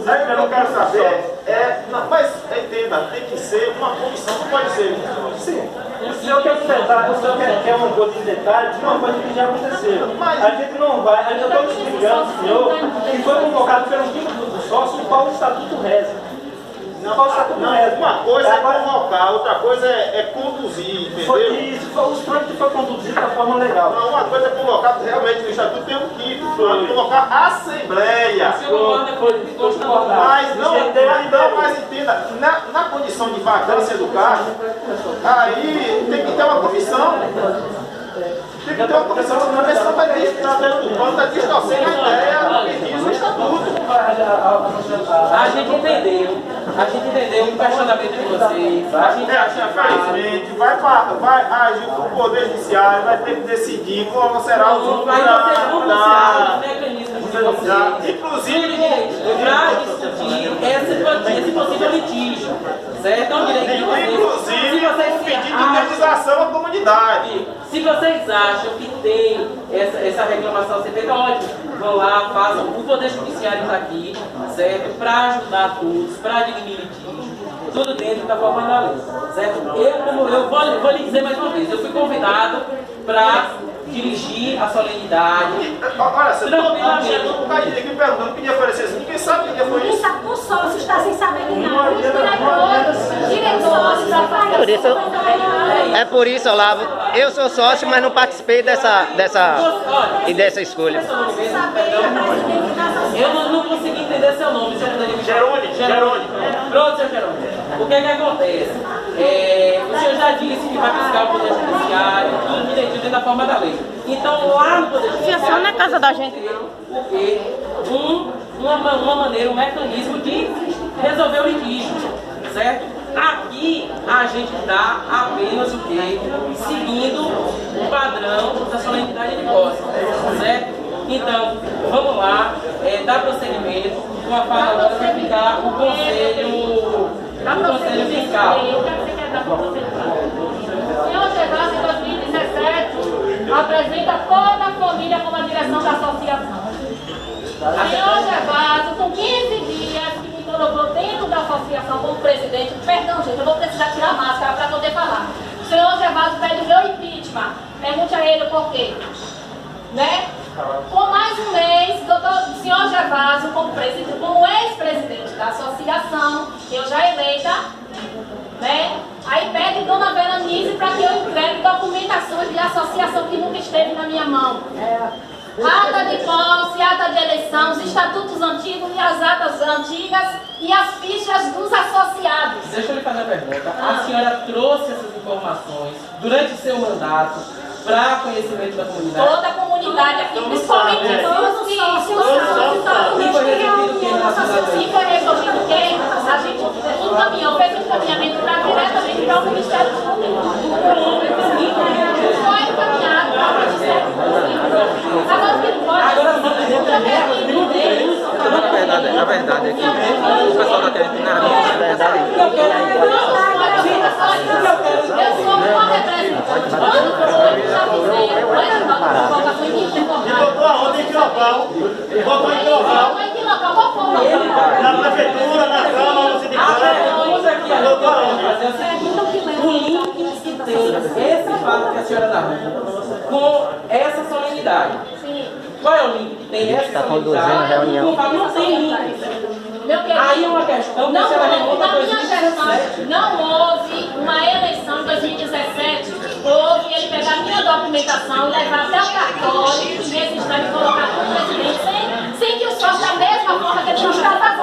Sabe que eu não quero saber? Mas entenda, tem que ser uma comissão, não pode ser. Sim. O senhor quer quer uma coisa de detalhe de uma coisa que já aconteceu. A gente não vai, eu estou explicando, senhor, que foi convocado pelo quinto do sócio, qual o estatuto reza. Uma coisa é convocar, outra coisa é conduzir, entendeu? Foi isso, os trâmites foi conduzido da forma legal. Não, uma coisa é convocar, realmente no estatuto tem um quinto, convocar a assembleia. Mas entenda, na condição de vacância do cargo, aí tem que ter uma comissão. Tem que ter uma comissão, senão a pessoa vai está distorcendo a ideia do que diz o estatuto. A gente entendeu o questionamento de vocês. A gente acha infelizmente, vai agir o Poder Judiciário, vai ter que decidir como será o uso da mecanismo de vocês. Inclusive, para discutir esse possível litígio. Certo? É um direito de vocês. Inclusive, um pedido de indenização à comunidade. Se vocês acham que tem essa reclamação a ser feita, ótimo. Vão lá, façam. O Poder Judiciário está aqui, certo? Para ajudar todos, para dirimir litígio, tudo dentro da forma da lei, certo? Eu vou lhe dizer mais uma vez, eu fui convidado para dirigir a solenidade. Olha, você chegou um bocadinho aqui perguntando que dia foi esse. Ninguém sabe que dia foi isso. O sócio está sem saber de nada. Os diretores da família. É por isso, Olavo, eu sou sócio, mas não participei dessa escolha. Eu não consegui entender seu nome, seu Jerônimo. Pronto, seu Jerônimo. O que é que acontece? O senhor já disse que vai fiscal o Poder Judiciário, tudo direitinho dentro da forma da lei. Então, lá no Poder Judiciário, na casa da gente. Uma maneira, um mecanismo de resolver o litígio, certo? Aqui a gente está apenas o quê? Seguindo o padrão da solenidade de posse, certo? Então, vamos lá, dar prosseguimento. Com a fala agora vai ficar o conselho fiscal. Senhor Gervásio, em 2017, apresenta toda a família como a direção da associação. Senhor Gervásio, com 15 dias que me colocou dentro da associação como presidente, perdão, gente, eu vou precisar tirar a máscara para poder falar. O senhor Gervásio pede o meu impeachment. Pergunte a ele o porquê. Né? Com mais um mês, o senhor Gervásio, como ex-presidente da associação, eu já eleita, né? Aí pede dona Veranice para que eu entregue documentações de associação que nunca esteve na minha mão. Ata de posse, ata de eleição, os estatutos antigos e as atas antigas e as fichas dos associados. Deixa eu lhe fazer uma pergunta. A senhora trouxe essas informações durante o seu mandato para conhecimento da comunidade? Toda a comunidade aqui, principalmente todos os sócios. E foi resolvido o que na cidade? E foi resolvido o quê? A gente fez um encaminhamento diretamente para o Ministério Público. Foi encaminhado para o Ministério Público. Agora o que não pode A verdade é que o pessoal da querendo na verdade. Eu sou uma representante. E botou aonde? Em que local? Botou em que local? Em que local? Qual foi? Na prefeitura, na Câmara, no sindicato. Botou aonde? O link que tem esse fato que a senhora narrou com essa solenidade. Qual é o link que tem essa solenidade? Não tem link. Aí é uma questão que a senhora remonta a 2017. Não houve uma eleição em 2017. Houve ele pegar minha documentação e levar até o cartório e registrar e colocar como presidente sem que o sócio, da mesma forma que ele não está fazendo.